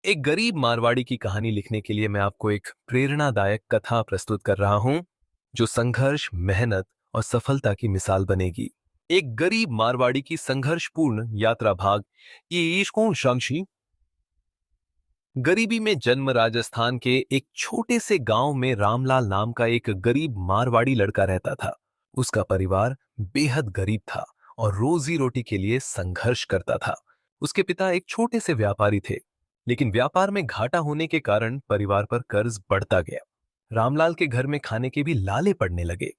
एक गरीब मारवाड़ी की कहानी लिखने के लिए मैं आपको एक प्रेरणादायक कथा प्रस्तुत कर रहा हूं जो संघर्ष, मेहनत और सफलता की मिसाल बनेगी। एक गरीब मारवाड़ी की संघर्षपूर्ण यात्रा भाग ये ईश कौन शंशी। गरीबी में जन्म राजस्थान के एक छोटे से गांव में रामलाल नाम का एक गरीब मारवाड़ी लड़का रहता था। उसका परिवार बेहद गरीब था और रोजी रोटी के लिए संघर्ष करता था। उसके पिता एक छोटे से व्यापारी थे, लेकिन व्यापार में घाटा होने के कारण परिवार पर कर्ज बढ़ता गया। रामलाल के घर में खाने के भी लाले पड़ने लगे,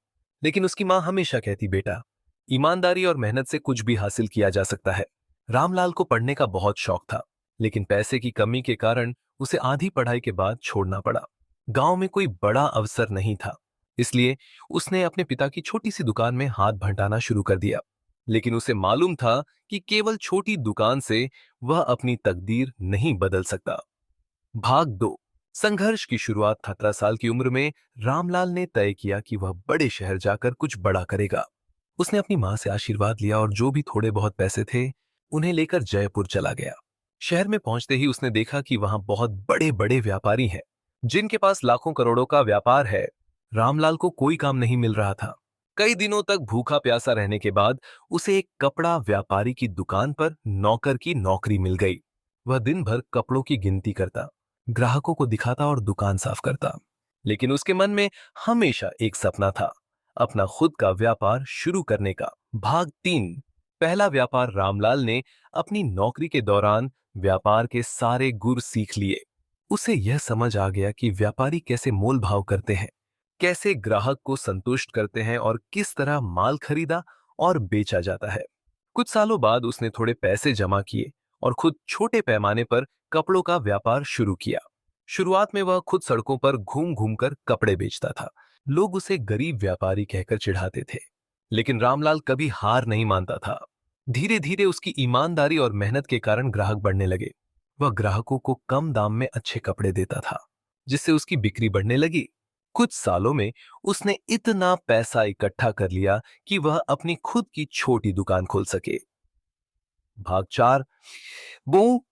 लेकिन उसकी मां हमेशा कहती, बेटा, ईमानदारी और मेहनत से कुछ भी हासिल किया जा सकता है। रामलाल को पढ़ने का बहुत शौक था, लेकिन पैसे की कमी के कारण उसे आधी पढ़ाई के बाद छोड़ना पड़ा। गांव में कोई बड़ा अवसर नहीं था, इसलिए उसने अपने पिता की छोटी सी दुकान में हाथ बंटाना शुरू कर दिया। लेकिन उसे मालूम था कि केवल छोटी दुकान से वह अपनी तकदीर नहीं बदल सकता। भाग 2। संघर्ष की शुरुआत। 17 साल की उम्र में रामलाल ने तय किया कि वह बड़े शहर जाकर कुछ बड़ा करेगा। उसने अपनी मां से आशीर्वाद लिया और जो भी थोड़े बहुत पैसे थे उन्हें लेकर जयपुर चला गया। शहर में पहुंचते ही उसने देखा कि वहां बहुत बड़े बड़े व्यापारी हैं, जिनके पास लाखों करोड़ों का व्यापार है। रामलाल को कोई काम नहीं मिल रहा था। कई दिनों तक भूखा प्यासा रहने के बाद उसे एक कपड़ा व्यापारी की दुकान पर नौकर की नौकरी मिल गई। वह दिन भर कपड़ों की गिनती करता, ग्राहकों को दिखाता और दुकान साफ करता। लेकिन उसके मन में हमेशा एक सपना था, अपना खुद का व्यापार शुरू करने का। भाग 3। पहला व्यापार। रामलाल ने अपनी नौकरी के दौरान व्यापार के सारे गुर सीख लिए। उसे यह समझ आ गया कि व्यापारी कैसे मोल भाव करते हैं, कैसे ग्राहक को संतुष्ट करते हैं और किस तरह माल खरीदा और बेचा जाता है। कुछ सालों बाद उसने थोड़े पैसे जमा किए और खुद छोटे पैमाने पर कपड़ों का व्यापार शुरू किया। शुरुआत में वह खुद सड़कों पर घूम घूम कर कपड़े बेचता था। लोग उसे गरीब व्यापारी कहकर चिढ़ाते थे, लेकिन रामलाल कभी हार नहीं मानता था। धीरे धीरे उसकी ईमानदारी और मेहनत के कारण ग्राहक बढ़ने लगे। वह ग्राहकों को कम दाम में अच्छे कपड़े देता था, जिससे उसकी बिक्री बढ़ने लगी। कुछ सालों में उसने इतना पैसा इकट्ठा कर लिया कि वह अपनी खुद की छोटी दुकान खोल सके। भाग 4। वो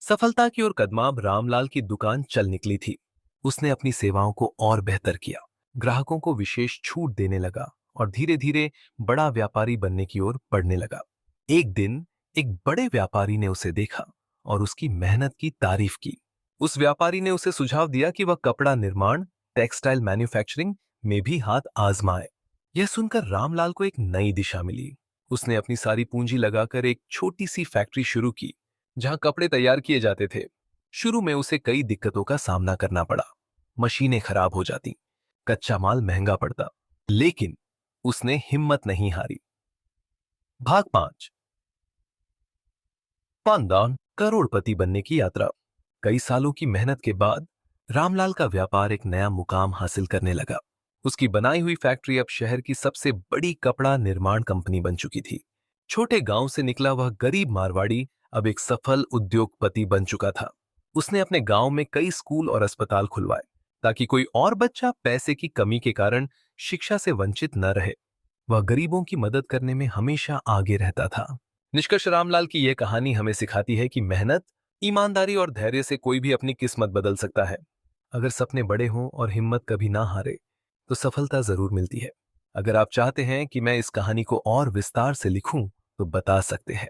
सफलता की ओर कदमाब। रामलाल की दुकान चल निकली थी। उसने अपनी सेवाओं को और बेहतर किया, ग्राहकों को विशेष छूट देने लगा और धीरे धीरे बड़ा व्यापारी बनने की ओर बढ़ने लगा। एक दिन एक बड़े व्यापारी ने उसे देखा और उसकी मेहनत की तारीफ की। उस व्यापारी ने उसे सुझाव दिया कि वह कपड़ा निर्माण, टेक्सटाइल मैन्युफैक्चरिंग में भी हाथ आजमाए। यह सुनकर रामलाल को एक नई दिशा मिली। उसने अपनी सारी पूंजी लगाकर एक छोटी सी फैक्ट्री शुरू की, जहां कपड़े तैयार किए जाते थे। शुरू में उसे कई दिक्कतों का सामना करना पड़ा। मशीनें खराब हो जाती, कच्चा माल महंगा पड़ता, लेकिन उसने हिम्मत नहीं हारी। भाग 5। खानदान करोड़पति बनने की यात्रा। कई सालों की मेहनत के बाद रामलाल का व्यापार एक नया मुकाम हासिल करने लगा। उसकी बनाई हुई फैक्ट्री अब शहर की सबसे बड़ी कपड़ा निर्माण कंपनी बन चुकी थी। छोटे गांव से निकला वह गरीब मारवाड़ी अब एक सफल उद्योगपति बन चुका था। उसने अपने गांव में कई स्कूल और अस्पताल खुलवाए, ताकि कोई और बच्चा पैसे की कमी के कारण शिक्षा से वंचित न रहे। वह गरीबों की मदद करने में हमेशा आगे रहता था। निष्कर्ष। रामलाल की यह कहानी हमें सिखाती है कि मेहनत, ईमानदारी और धैर्य से कोई भी अपनी किस्मत बदल सकता है। अगर सपने बड़े हों और हिम्मत कभी ना हारे, तो सफलता जरूर मिलती है। अगर आप चाहते हैं कि मैं इस कहानी को और विस्तार से लिखूं, तो बता सकते हैं।